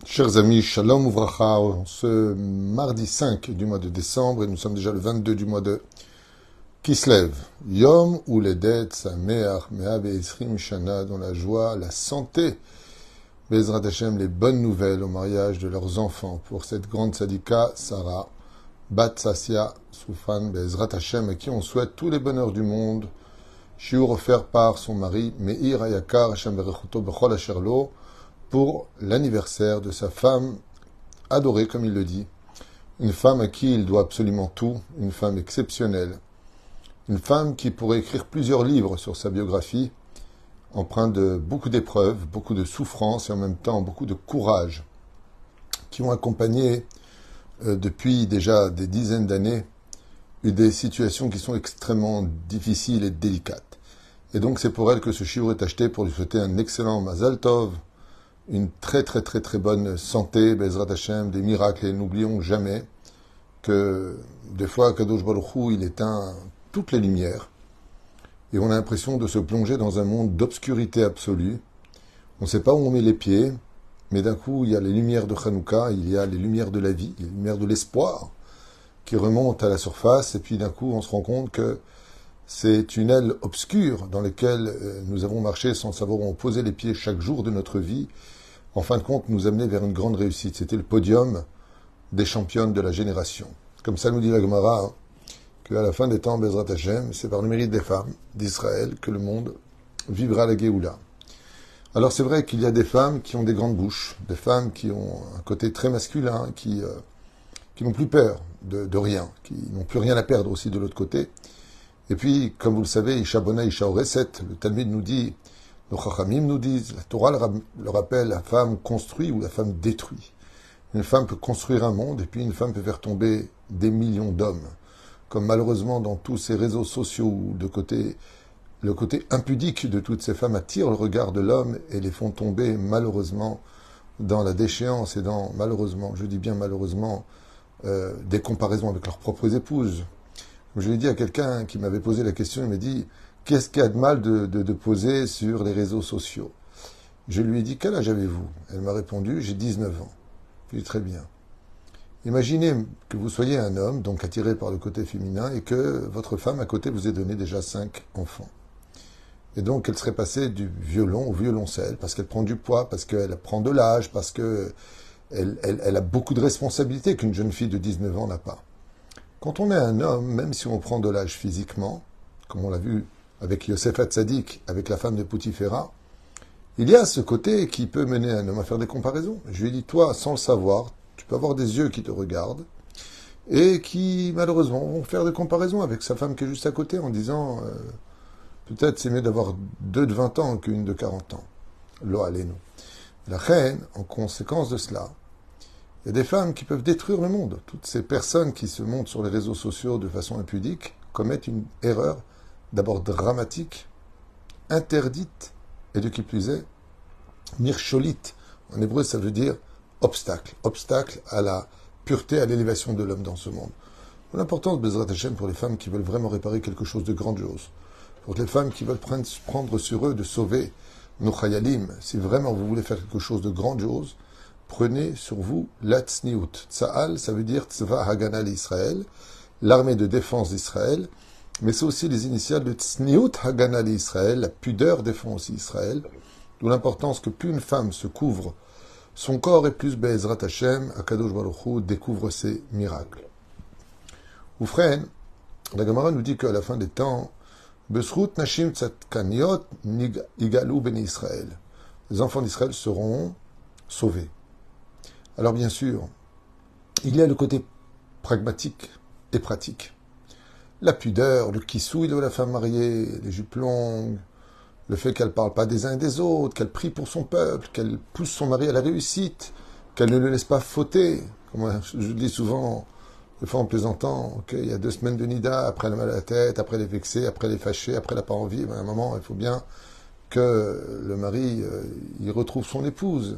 Chers amis, Shalom Uvracha, ce mardi 5 du mois de décembre, et nous sommes déjà le 22 du mois de Kislev, Yom Uledet Sameach Mea Be'ezrim Shana, dans la joie, la santé, Bezrat Hashem, les bonnes nouvelles au mariage de leurs enfants pour cette grande sadika, Sarah, Bat Sassia, Soufan, Bezrat Hashem, à qui on souhaite tous les bonheurs du monde, shiur offert par son mari, Meir Ayakar, Hashem Berechuto Bechol Asherlo, pour l'anniversaire de sa femme adorée, comme il le dit, une femme à qui il doit absolument tout, une femme exceptionnelle, une femme qui pourrait écrire plusieurs livres sur sa biographie, empreinte de beaucoup d'épreuves, beaucoup de souffrances et en même temps beaucoup de courage, qui ont accompagné depuis déjà des dizaines d'années des situations qui sont extrêmement difficiles et délicates. Et donc c'est pour elle que ce shiur est acheté pour lui souhaiter un excellent Mazal Tov, une très bonne santé, Bezrat Hashem, des miracles, et n'oublions jamais que des fois, Kadosh Baruch Hu, il éteint toutes les lumières, et on a l'impression de se plonger dans un monde d'obscurité absolue. On ne sait pas où on met les pieds, mais d'un coup, il y a les lumières de Hanouka, il y a les lumières de la vie, les lumières de l'espoir, qui remontent à la surface, et puis d'un coup, on se rend compte que ces tunnels obscurs dans lesquels nous avons marché sans savoir où on posait les pieds chaque jour de notre vie, en fin de compte, nous amener vers une grande réussite. C'était le podium des championnes de la génération. Comme ça nous dit la Gemara, qu'à la fin des temps, Bezrat Hashem, c'est par le mérite des femmes d'Israël que le monde vivra la Géoula. Alors c'est vrai qu'il y a des femmes qui ont des grandes bouches, des femmes qui ont un côté très masculin, qui n'ont plus peur de rien, qui n'ont plus rien à perdre aussi de l'autre côté. Et puis, comme vous le savez, Isha Bona, Isha Oreset, le Talmud nous dit, nos Chachamim nous disent, la Torah le rappelle, la femme construit ou la femme détruit. Une femme peut construire un monde et puis une femme peut faire tomber des millions d'hommes. Comme malheureusement dans tous ces réseaux sociaux où le côté impudique de toutes ces femmes attire le regard de l'homme et les font tomber malheureusement dans la déchéance et dans, malheureusement, je dis bien malheureusement, des comparaisons avec leurs propres épouses. Je lui ai dit à quelqu'un qui m'avait posé la question, il m'a dit, qu'est-ce qu'il y a de mal de poser sur les réseaux sociaux? Je lui ai dit, quel âge avez-vous? Elle m'a répondu, j'ai 19 ans. Je lui ai dit, très bien. Imaginez que vous soyez un homme, donc attiré par le côté féminin, et que votre femme à côté vous ait donné déjà 5 enfants. Et donc elle serait passée du violon au violoncelle, parce qu'elle prend du poids, parce qu'elle prend de l'âge, parce qu'elle a beaucoup de responsabilités qu'une jeune fille de 19 ans n'a pas. Quand on est un homme, même si on prend de l'âge physiquement, comme on l'a vu avec Yosef Hatzadik, avec la femme de Poutiféra, il y a ce côté qui peut mener un homme à faire des comparaisons. Je lui ai dit, toi, sans le savoir, tu peux avoir des yeux qui te regardent et qui, malheureusement, vont faire des comparaisons avec sa femme qui est juste à côté en disant, peut-être c'est mieux d'avoir 2 de 20 ans qu'une de 40 ans. Lo alenu. La reine, en conséquence de cela, il y a des femmes qui peuvent détruire le monde. Toutes ces personnes qui se montrent sur les réseaux sociaux de façon impudique commettent une erreur d'abord dramatique, interdite, et de qui plus est, mircholite. En hébreu, ça veut dire obstacle. Obstacle à la pureté, à l'élévation de l'homme dans ce monde. L'importance de Bezrat Hashem pour les femmes qui veulent vraiment réparer quelque chose de grandiose. Pour les femmes qui veulent prendre sur eux de sauver nos chayalim. Si vraiment vous voulez faire quelque chose de grandiose, prenez sur vous la tzniut. Tzahal, ça veut dire Tzva Hagana l'Israël, l'armée de défense d'Israël, mais c'est aussi les initiales de Tzniut Hagana l'Israël, la pudeur défend aussi Israël, d'où l'importance que plus une femme se couvre son corps et plus Be'ezrat Hashem, Akadosh Baruch Hu découvre ses miracles. Oufren, la Gemara nous dit qu'à la fin des temps, Besrut Nashim Tzadkaniot Igalou Beni Israël. Les enfants d'Israël seront sauvés. Alors bien sûr, il y a le côté pragmatique et pratique. La pudeur, le kissouille de la femme mariée, les jupes longues, le fait qu'elle ne parle pas des uns et des autres, qu'elle prie pour son peuple, qu'elle pousse son mari à la réussite, qu'elle ne le laisse pas fauter. Comme je dis souvent, des fois en plaisantant, il y a 2 semaines de nida, après elle a mal à la tête, après elle est vexée, après elle est fâchée, après elle n'a pas envie. À un moment, il faut bien que le mari il retrouve son épouse.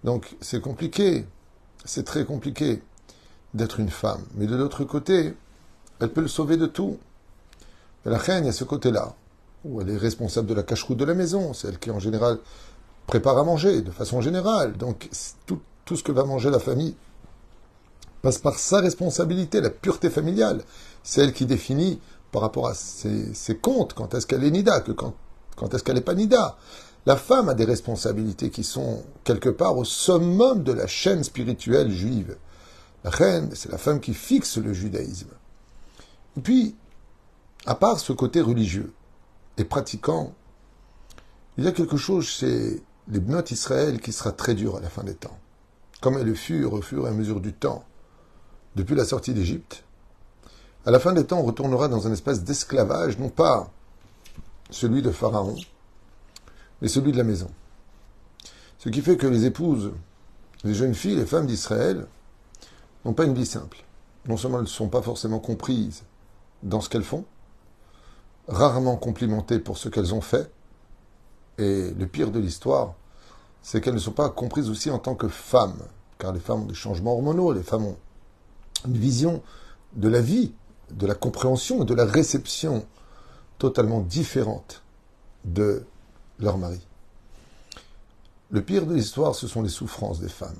Donc c'est compliqué, c'est très compliqué d'être une femme. Mais de l'autre côté, elle peut le sauver de tout. Et la reine, il y a ce côté-là, où elle est responsable de la cache-route de la maison. C'est elle qui, en général, prépare à manger, de façon générale. Donc, tout ce que va manger la famille passe par sa responsabilité, la pureté familiale. C'est elle qui définit par rapport à ses comptes, quand est-ce qu'elle est nida, quand est-ce qu'elle n'est pas nida. La femme a des responsabilités qui sont quelque part au summum de la chaîne spirituelle juive. La reine, c'est la femme qui fixe le judaïsme. Et puis, à part ce côté religieux et pratiquant, il y a quelque chose chez les Bnot Israël qui sera très dur à la fin des temps. Comme elle le fut au fur et à mesure du temps, depuis la sortie d'Égypte. À la fin des temps, on retournera dans un espace d'esclavage, non pas celui de Pharaon, mais celui de la maison. Ce qui fait que les épouses, les jeunes filles, les femmes d'Israël, n'ont pas une vie simple. Non seulement elles ne sont pas forcément comprises dans ce qu'elles font, rarement complimentées pour ce qu'elles ont fait, et le pire de l'histoire, c'est qu'elles ne sont pas comprises aussi en tant que femmes, car les femmes ont des changements hormonaux, les femmes ont une vision de la vie, de la compréhension et de la réception totalement différente de leur mari. Le pire de l'histoire, ce sont les souffrances des femmes.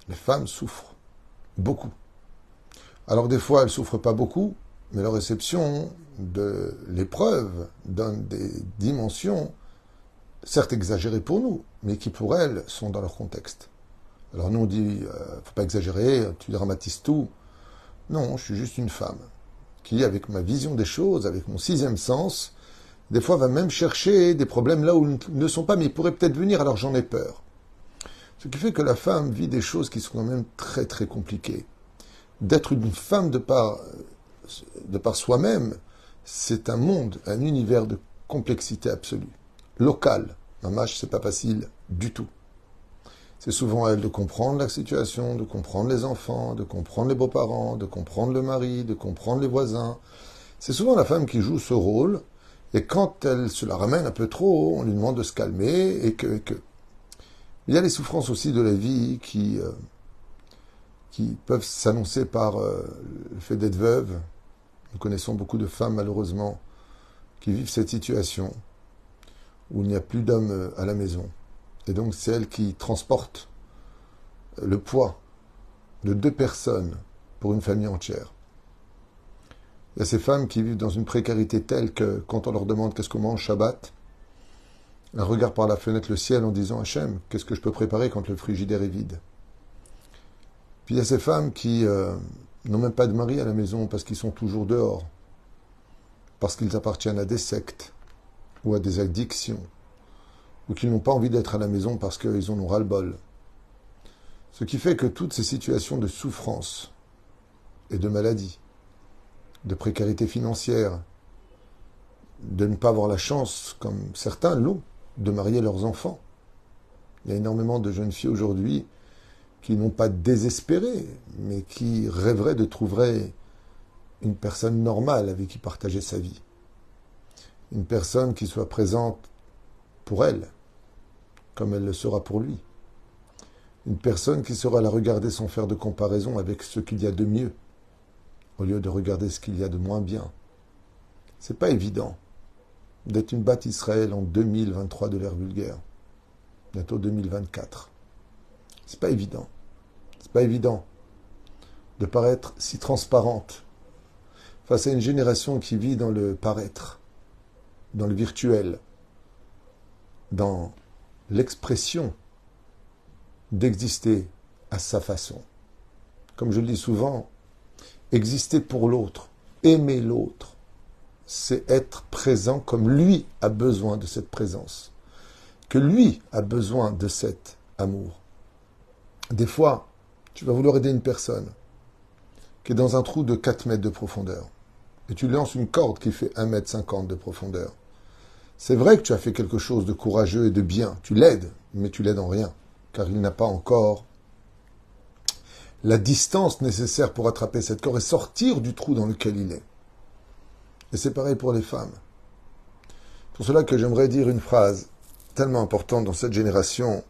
Les femmes souffrent beaucoup. Alors des fois, elles ne souffrent pas beaucoup, mais leur réception de l'épreuve donne des dimensions, certes exagérées pour nous, mais qui pour elles sont dans leur contexte. Alors nous on dit, faut pas exagérer, tu dramatises tout. Non, je suis juste une femme qui, avec ma vision des choses, avec mon sixième sens, des fois va même chercher des problèmes là où ils ne sont pas, mais ils pourraient peut-être venir, alors j'en ai peur. Ce qui fait que la femme vit des choses qui sont quand même très très compliquées. D'être une femme de par soi-même, c'est un monde, un univers de complexité absolue. Local, mamache, c'est pas facile du tout. C'est souvent à elle de comprendre la situation, de comprendre les enfants, de comprendre les beaux-parents, de comprendre le mari, de comprendre les voisins. C'est souvent la femme qui joue ce rôle, et quand elle se la ramène un peu trop, on lui demande de se calmer, et que. Il y a les souffrances aussi de la vie qui peuvent s'annoncer par le fait d'être veuve. Nous connaissons beaucoup de femmes, malheureusement, qui vivent cette situation, où il n'y a plus d'hommes à la maison. Et donc c'est elle qui transporte le poids de 2 personnes pour une famille entière. Il y a ces femmes qui vivent dans une précarité telle que quand on leur demande qu'est-ce qu'on mange Shabbat, elles regardent par la fenêtre le ciel en disant Hachem, qu'est-ce que je peux préparer quand le frigidaire est vide. Puis il y a ces femmes qui n'ont même pas de mari à la maison parce qu'ils sont toujours dehors, parce qu'ils appartiennent à des sectes ou à des addictions, ou qu'ils n'ont pas envie d'être à la maison parce qu'ils en ont ras-le-bol. Ce qui fait que toutes ces situations de souffrance et de maladie, de précarité financière, de ne pas avoir la chance, comme certains l'ont, de marier leurs enfants. Il y a énormément de jeunes filles aujourd'hui qui n'ont pas désespéré, mais qui rêveraient de trouver une personne normale avec qui partager sa vie. Une personne qui soit présente pour elle, comme elle le sera pour lui. Une personne qui saura la regarder sans faire de comparaison avec ce qu'il y a de mieux, au lieu de regarder ce qu'il y a de moins bien. C'est pas évident d'être une batte Israël en 2023 de l'ère vulgaire, bientôt 2024. C'est pas évident. C'est pas évident de paraître si transparente face à une génération qui vit dans le paraître, dans le virtuel, dans l'expression d'exister à sa façon. Comme je le dis souvent, exister pour l'autre, aimer l'autre, c'est être présent comme lui a besoin de cette présence, que lui a besoin de cet amour. Des fois, tu vas vouloir aider une personne qui est dans un trou de 4 mètres de profondeur, et tu lui lances une corde qui fait 1,50 m de profondeur. C'est vrai que tu as fait quelque chose de courageux et de bien, tu l'aides, mais tu l'aides en rien, car il n'a pas encore la distance nécessaire pour attraper cette corde et sortir du trou dans lequel il est. Et c'est pareil pour les femmes. Pour cela que j'aimerais dire une phrase tellement importante dans cette génération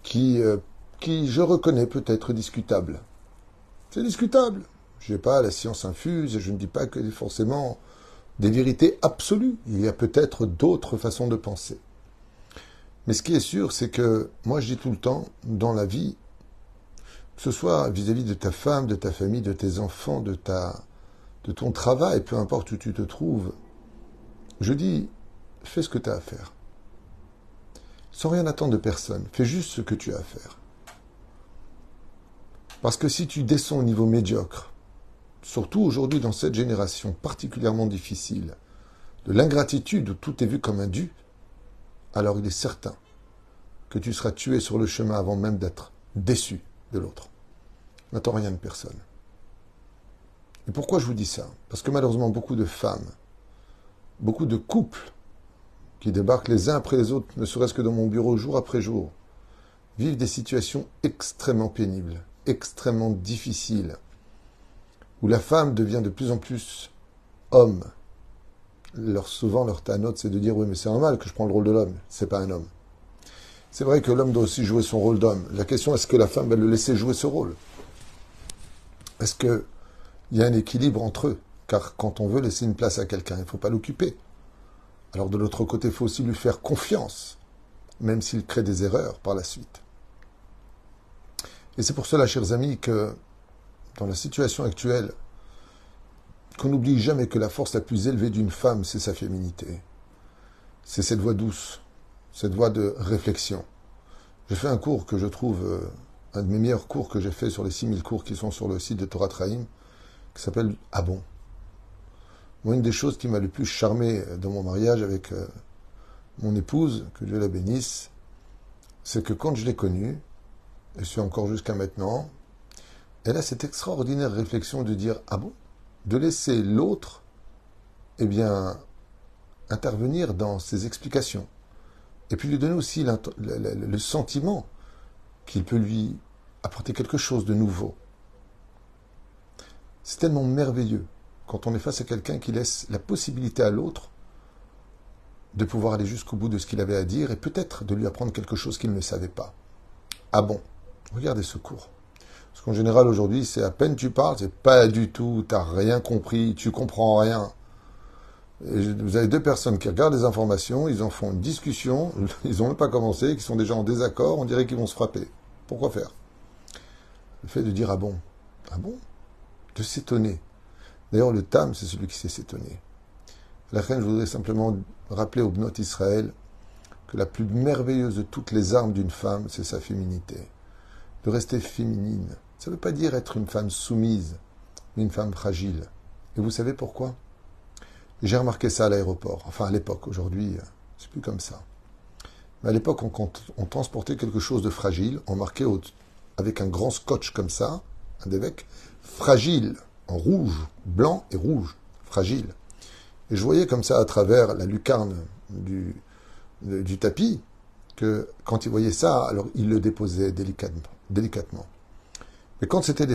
qui je reconnais peut-être discutable. C'est discutable. Je n'ai pas la science infuse et je ne dis pas que forcément des vérités absolues. Il y a peut-être d'autres façons de penser. Mais ce qui est sûr, c'est que moi je dis tout le temps, dans la vie, que ce soit vis-à-vis de ta femme, de ta famille, de tes enfants, de ton travail, peu importe où tu te trouves, je dis, fais ce que tu as à faire. Sans rien attendre de personne. Fais juste ce que tu as à faire. Parce que si tu descends au niveau médiocre, surtout aujourd'hui dans cette génération particulièrement difficile, de l'ingratitude où tout est vu comme un dû, alors il est certain que tu seras tué sur le chemin avant même d'être déçu de l'autre. N'attends rien de personne. Et pourquoi je vous dis ça? Parce que malheureusement, beaucoup de femmes, beaucoup de couples qui débarquent les uns après les autres, ne serait-ce que dans mon bureau jour après jour, vivent des situations extrêmement pénibles, extrêmement difficiles, où la femme devient de plus en plus homme. Souvent, leur tanote, c'est de dire, oui, mais c'est normal que je prends le rôle de l'homme. C'est pas un homme. C'est vrai que l'homme doit aussi jouer son rôle d'homme. La question, est-ce que la femme va le laisser jouer ce rôle? Est-ce qu'il y a un équilibre entre eux? Car quand on veut laisser une place à quelqu'un, il ne faut pas l'occuper. Alors de l'autre côté, il faut aussi lui faire confiance, même s'il crée des erreurs par la suite. Et c'est pour cela, chers amis, que dans la situation actuelle, qu'on n'oublie jamais que la force la plus élevée d'une femme, c'est sa féminité. C'est cette voix douce, cette voix de réflexion. J'ai fait un cours que je trouve, un de mes meilleurs cours que j'ai fait sur les 6000 cours qui sont sur le site de Torah Traim, qui s'appelle « Ah bon ». Moi, une des choses qui m'a le plus charmé dans mon mariage avec mon épouse, que Dieu la bénisse, c'est que quand je l'ai connue, et je suis encore jusqu'à maintenant, elle a cette extraordinaire réflexion de dire « Ah bon ?» de laisser l'autre, eh bien, intervenir dans ses explications. Et puis lui donner aussi le sentiment qu'il peut lui apporter quelque chose de nouveau. C'est tellement merveilleux quand on est face à quelqu'un qui laisse la possibilité à l'autre de pouvoir aller jusqu'au bout de ce qu'il avait à dire et peut-être de lui apprendre quelque chose qu'il ne savait pas. Ah bon, regardez ce cours. Parce qu'en général, aujourd'hui, c'est à peine tu parles, c'est pas du tout, t'as rien compris, tu comprends rien. Et vous avez deux personnes qui regardent les informations, ils en font une discussion, ils n'ont même pas commencé, qui sont déjà en désaccord, on dirait qu'ils vont se frapper. Pourquoi faire? Le fait de dire ah bon, de s'étonner. D'ailleurs, le tam, c'est celui qui sait s'étonner. La reine, je voudrais simplement rappeler aux Bnot Israël que la plus merveilleuse de toutes les armes d'une femme, c'est sa féminité. De rester féminine. Ça ne veut pas dire être une femme soumise, mais une femme fragile. Et vous savez pourquoi? J'ai remarqué ça à l'aéroport. Enfin, à l'époque. Aujourd'hui, c'est plus comme ça. Mais à l'époque, on transportait quelque chose de fragile. On marquait avec un grand scotch comme ça, un évêque, fragile, en rouge, blanc et rouge, fragile. Et je voyais comme ça à travers la lucarne du tapis que quand il voyait ça, alors il le déposait délicatement. Mais quand c'était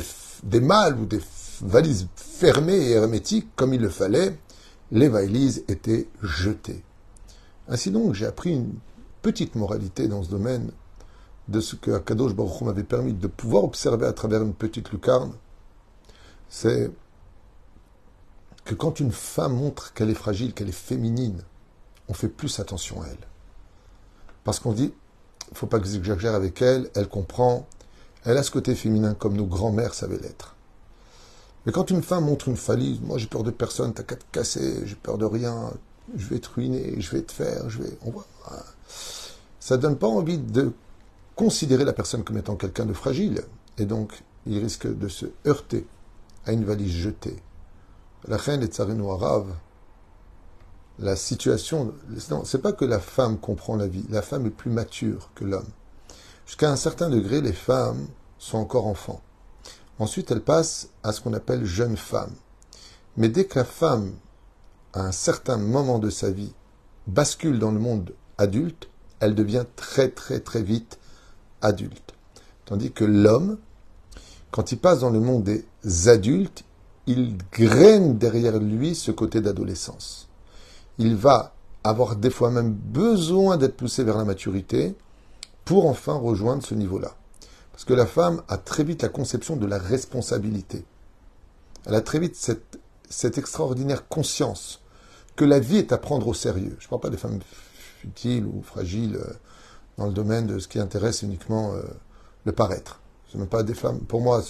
des malles ou des valises fermées et hermétiques, comme il le fallait, les valises étaient jetées. Ainsi donc, j'ai appris une petite moralité dans ce domaine de ce que Akadosh Baruch Hu m'avait permis de pouvoir observer à travers une petite lucarne. C'est que quand une femme montre qu'elle est fragile, qu'elle est féminine, on fait plus attention à elle. Parce qu'on dit, il ne faut pas que j'exagère avec elle, elle comprend, elle a ce côté féminin comme nos grands-mères savaient l'être. Mais quand une femme montre une falise, moi j'ai peur de personne, t'as qu'à te casser, j'ai peur de rien, je vais te ruiner, je vais te faire, on voit. Ça ne donne pas envie de considérer la personne comme étant quelqu'un de fragile. Et donc, il risque de se heurter à une valise jetée. La reine est tsarino arabe. La situation, non, c'est pas que la femme comprend la vie, la femme est plus mature que l'homme. Jusqu'à un certain degré, les femmes sont encore enfants. Ensuite, elles passent à ce qu'on appelle jeune femme. Mais dès que la femme, à un certain moment de sa vie, bascule dans le monde adulte, elle devient très très très vite adulte. Tandis que l'homme, quand il passe dans le monde des adultes, il graine derrière lui ce côté d'adolescence. Il va avoir des fois même besoin d'être poussé vers la maturité pour enfin rejoindre ce niveau-là. Parce que la femme a très vite la conception de la responsabilité. Elle a très vite cette extraordinaire conscience que la vie est à prendre au sérieux. Je ne parle pas des femmes futiles ou fragiles dans le domaine de ce qui intéresse uniquement le paraître. C'est même pas des femmes. Pour moi,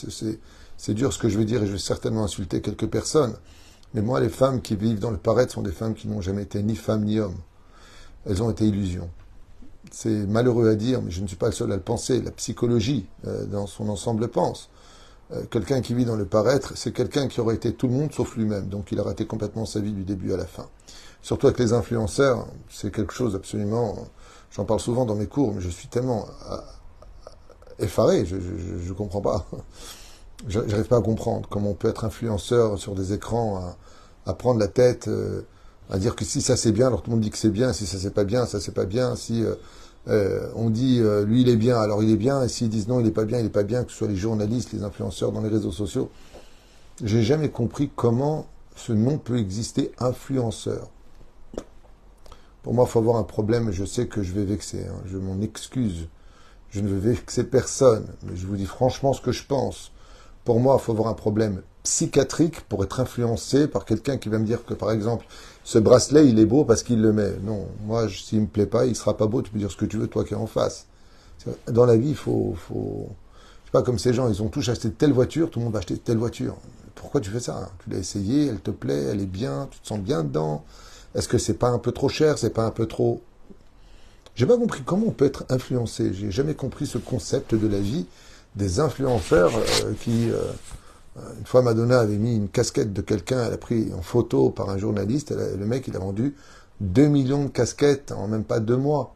c'est dur ce que je vais dire et je vais certainement insulter quelques personnes. Mais moi, les femmes qui vivent dans le paraître sont des femmes qui n'ont jamais été ni femmes ni hommes. Elles ont été illusions. C'est malheureux à dire, mais je ne suis pas le seul à le penser. La psychologie, dans son ensemble, le pense. Quelqu'un qui vit dans le paraître, c'est quelqu'un qui aurait été tout le monde sauf lui-même. Donc il a raté complètement sa vie du début à la fin. Surtout avec les influenceurs, c'est quelque chose absolument... J'en parle souvent dans mes cours, mais je suis tellement effaré, je comprends pas. J'arrive pas à comprendre comment on peut être influenceur sur des écrans, à prendre la tête, à dire que si ça c'est bien, alors tout le monde dit que c'est bien, si ça c'est pas bien, ça c'est pas bien, si on dit lui il est bien, alors il est bien, et s'ils disent non il est pas bien, il est pas bien, que ce soit les journalistes, les influenceurs dans les réseaux sociaux, j'ai jamais compris comment ce nom peut exister, influenceur. Pour moi, il faut avoir un problème, et je sais que je vais vexer, hein, je m'en excuse, je ne veux vexer personne, mais je vous dis franchement ce que je pense. Pour moi, il faut avoir un problème psychiatrique pour être influencé par quelqu'un qui va me dire que, par exemple, ce bracelet, il est beau parce qu'il le met. Non, moi, s'il me plaît pas, il sera pas beau, tu peux dire ce que tu veux, toi qui es en face. Dans la vie, je sais pas, comme ces gens, ils ont tous acheté telle voiture, tout le monde va acheter telle voiture. Pourquoi tu fais ça? Tu l'as essayé, elle te plaît, elle est bien, tu te sens bien dedans. Est-ce que c'est pas un peu trop cher, c'est pas un peu trop... J'ai pas compris comment on peut être influencé. J'ai jamais compris ce concept de la vie des influenceurs qui... une fois, Madonna avait mis une casquette de quelqu'un, elle a pris en photo par un journaliste, le mec, il a vendu 2 millions de casquettes en même pas 2 mois.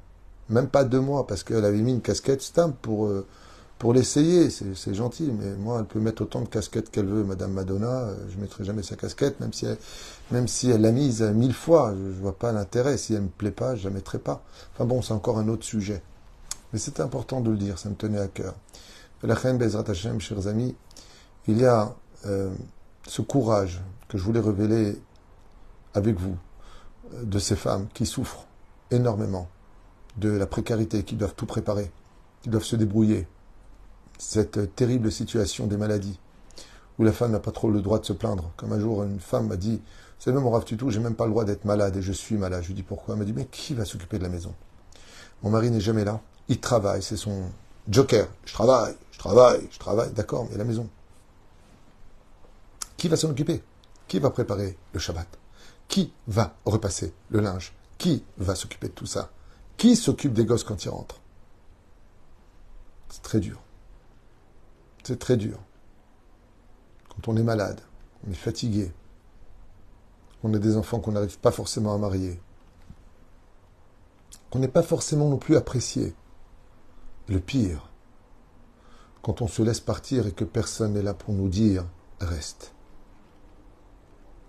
Même pas 2 mois, parce qu'elle avait mis une casquette stamp pour l'essayer. C'est gentil, mais moi, elle peut mettre autant de casquettes qu'elle veut, Madame Madonna. Je ne mettrai jamais sa casquette, même si elle l'a mise 1000 fois. Je ne vois pas l'intérêt. Si elle ne me plaît pas, je ne la mettrai pas. Enfin bon, c'est encore un autre sujet. Mais c'est important de le dire, ça me tenait à cœur. La reine Bezrat Hashem, chers amis, il y a ce courage que je voulais révéler avec vous, de ces femmes qui souffrent énormément de la précarité, qui doivent tout préparer, qui doivent se débrouiller. Cette terrible situation des maladies, où la femme n'a pas trop le droit de se plaindre. Comme un jour, une femme m'a dit, c'est même au Rav Tutu, j'ai même pas le droit d'être malade, et je suis malade. Je lui dis pourquoi? Elle m'a dit, mais qui va s'occuper de la maison? Mon mari n'est jamais là, il travaille, c'est son joker. Je travaille, d'accord, mais la maison. Qui va s'en occuper? Qui va préparer le Shabbat? Qui va repasser le linge? Qui va s'occuper de tout ça? Qui s'occupe des gosses quand ils rentrent? C'est très dur. C'est très dur. Quand on est malade, on est fatigué, on a des enfants qu'on n'arrive pas forcément à marier, qu'on n'est pas forcément non plus apprécié. Le pire, quand on se laisse partir et que personne n'est là pour nous dire « reste ».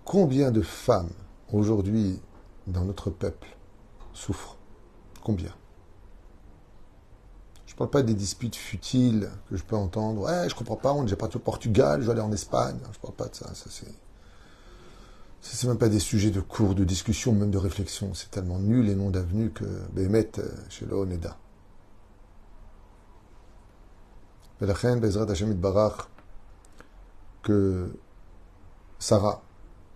Combien de femmes, aujourd'hui, dans notre peuple, souffrent? Combien? Je ne parle pas des disputes futiles que je peux entendre. Ouais, je comprends pas, on est déjà parti au Portugal, je vais aller en Espagne. Je ne parle pas de ça. C'est même pas des sujets de cours, de discussion, même de réflexion. C'est tellement nul et non d'avenu que Bémet, chez le Oneda. Velachem, Bezrat Hashem Itbarach, que Sarah,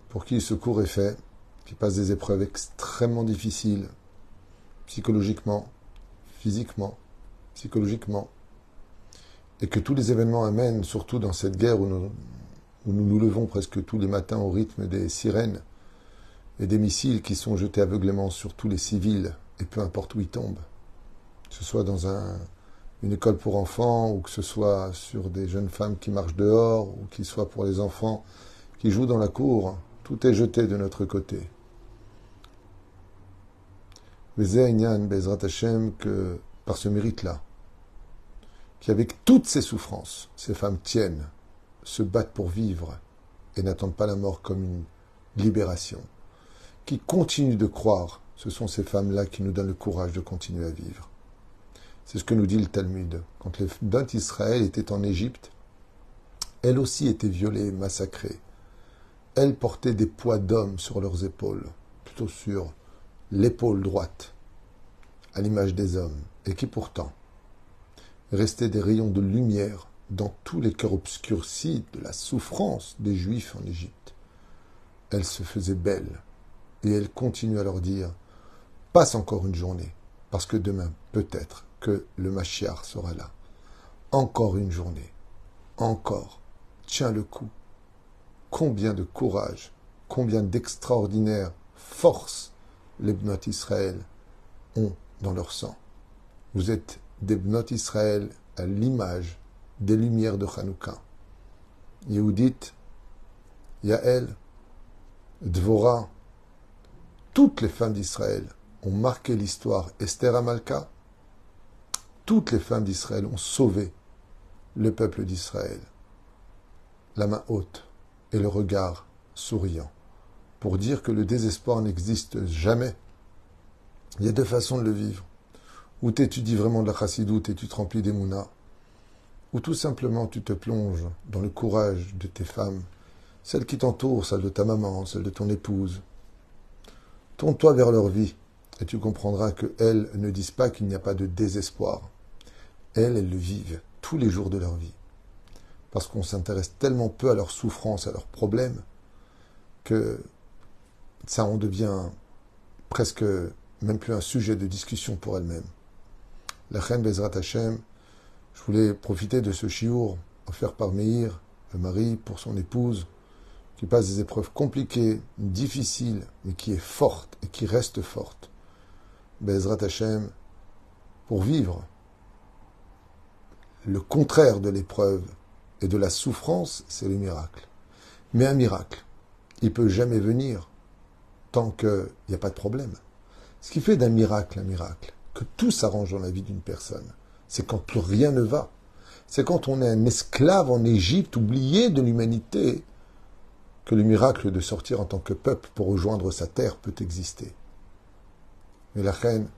pour qui ce cours est fait, qui passe des épreuves extrêmement difficiles, psychologiquement, physiquement, psychologiquement, et que tous les événements amènent, surtout dans cette guerre où nous nous levons presque tous les matins au rythme des sirènes et des missiles qui sont jetés aveuglément sur tous les civils, et peu importe où ils tombent, que ce soit dans une école pour enfants, ou que ce soit sur des jeunes femmes qui marchent dehors, ou qu'il soit pour les enfants qui jouent dans la cour, tout est jeté de notre côté. Vezeh Inyan Bezrat Hashem, que par ce mérite-là, qu'avec toutes ces souffrances, ces femmes tiennent, se battent pour vivre et n'attendent pas la mort comme une libération, qui continuent de croire, ce sont ces femmes-là qui nous donnent le courage de continuer à vivre. C'est ce que nous dit le Talmud. Quand les bêtes d'Israël étaient en Égypte, elles aussi étaient violées, massacrées. Elles portaient des poids d'hommes sur leurs épaules, plutôt sur l'épaule droite, à l'image des hommes, et qui pourtant restaient des rayons de lumière dans tous les cœurs obscurcis de la souffrance des Juifs en Égypte. Elles se faisaient belles, et elles continuent à leur dire « Passe encore une journée, parce que demain, peut-être, que le Mashiach sera là. Encore une journée. Encore. Tiens le coup. Combien de courage, combien d'extraordinaire force les Bnot Israël ont dans leur sang. Vous êtes des Bnot Israël à l'image des lumières de Hanouka. Yehudit, Yael, Dvorah, toutes les femmes d'Israël ont marqué l'histoire. Esther Amalka, toutes les femmes d'Israël ont sauvé le peuple d'Israël. La main haute et le regard souriant, pour dire que le désespoir n'existe jamais. Il y a deux façons de le vivre. Ou tu étudies vraiment de la chassidoute et tu te remplis d'émouna, ou tout simplement tu te plonges dans le courage de tes femmes, celles qui t'entourent, celles de ta maman, celles de ton épouse. Tourne-toi vers leur vie et tu comprendras qu'elles ne disent pas qu'il n'y a pas de désespoir. Elles le vivent tous les jours de leur vie. Parce qu'on s'intéresse tellement peu à leurs souffrances, à leurs problèmes, que ça en devient presque même plus un sujet de discussion pour elles-mêmes. La reine Bezrat Hashem, je voulais profiter de ce chiour offert par Meir, le mari, pour son épouse, qui passe des épreuves compliquées, difficiles, mais qui est forte et qui reste forte. Bezrat Hashem, pour vivre le contraire de l'épreuve et de la souffrance, c'est le miracle. Mais un miracle, il ne peut jamais venir tant qu'il n'y a pas de problème. Ce qui fait d'un miracle un miracle, que tout s'arrange dans la vie d'une personne, c'est quand plus rien ne va. C'est quand on est un esclave en Égypte, oublié de l'humanité, que le miracle de sortir en tant que peuple pour rejoindre sa terre peut exister. Mais la reine,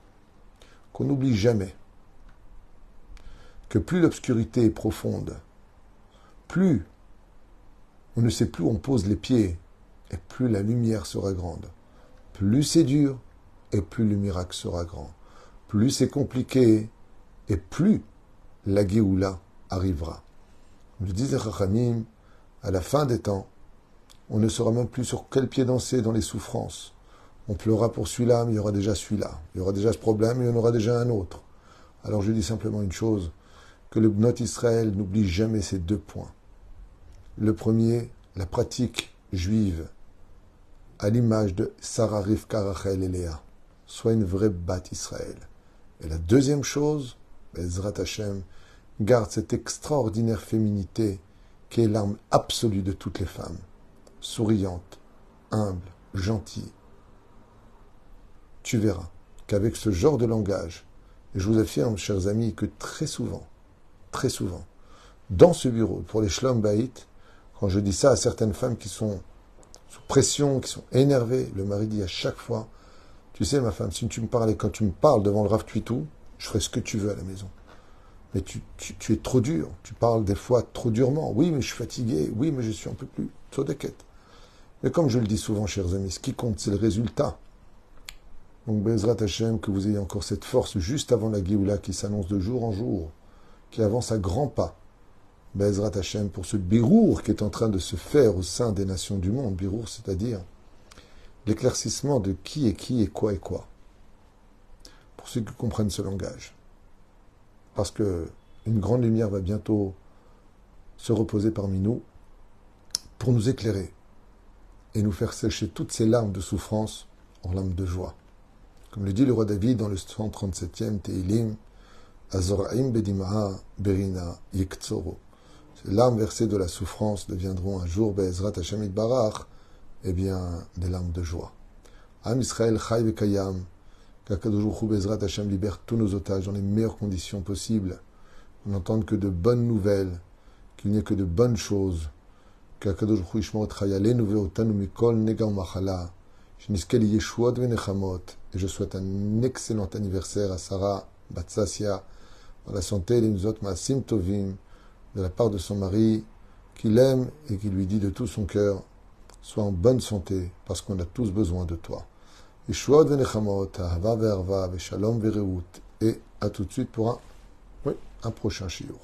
qu'on n'oublie jamais que plus l'obscurité est profonde, plus on ne sait plus où on pose les pieds, et plus la lumière sera grande. Plus c'est dur, et plus le miracle sera grand. Plus c'est compliqué, et plus la Géoula arrivera. Le disait Chachamim, à la fin des temps, on ne saura même plus sur quel pied danser dans les souffrances. On pleurera pour celui-là, mais il y aura déjà celui-là. Il y aura déjà ce problème, mais il y en aura déjà un autre. Alors je dis simplement une chose, que le Bnot Israël n'oublie jamais ces deux points. Le premier, la pratique juive, à l'image de Sarah, Rivka, Rachel et Léa, soit une vraie bat Israël. Et la deuxième chose, Bezrat Hashem, garde cette extraordinaire féminité qui est l'arme absolue de toutes les femmes. Souriante, humble, gentille. Tu verras qu'avec ce genre de langage, et je vous affirme, chers amis, que très souvent, dans ce bureau, pour les Shlom Bayit, quand je dis ça à certaines femmes qui sont sous pression, qui sont énervées, le mari dit à chaque fois, tu sais ma femme, si tu me parlais, quand tu me parles devant le Rav Tuitou, je ferai ce que tu veux à la maison. Mais tu es trop dur, tu parles des fois trop durement. Oui, mais je suis fatigué, oui, mais je suis un peu plus tzodeket. Mais comme je le dis souvent, chers amis, ce qui compte, c'est le résultat. Donc, Bezrat Hashem, que vous ayez encore cette force juste avant la Géoula qui s'annonce de jour en jour, qui avance à grands pas. Bezrat Hashem, pour ce birour qui est en train de se faire au sein des nations du monde. Birour, c'est-à-dire l'éclaircissement de qui et quoi. Pour ceux qui comprennent ce langage. Parce que une grande lumière va bientôt se reposer parmi nous pour nous éclairer et nous faire sécher toutes ces larmes de souffrance en larmes de joie. Comme le dit le roi David dans le 137e Teilim, Azoraim bedimaa berina yiktsoro. Ces larmes versées de la souffrance deviendront un jour, Be'ezrat Hashem Barach, des larmes de joie. Am Israël Chai Vekayam, qu'Akadosh Baruch Hu Be'ezrat Hashem libère tous nos otages dans les meilleures conditions possibles. On n'entende que de bonnes nouvelles, qu'il n'y ait que de bonnes choses. qu'Akadosh Baruch Hu yishmor et chayalenu ve'otanu mikol nega u'machala, שנזכה לישועות ונחמות, et je souhaite un excellent anniversaire à Sarah Batsassia, dans la santé et les nuzot maasim tovim, de la part de son mari, qu'il aime et qui lui dit de tout son cœur, sois en bonne santé, parce qu'on a tous besoin de toi. Yeshuot venechamot, ahava ve'arva, ve'shalom ve'reut, et à tout de suite pour un prochain shiur.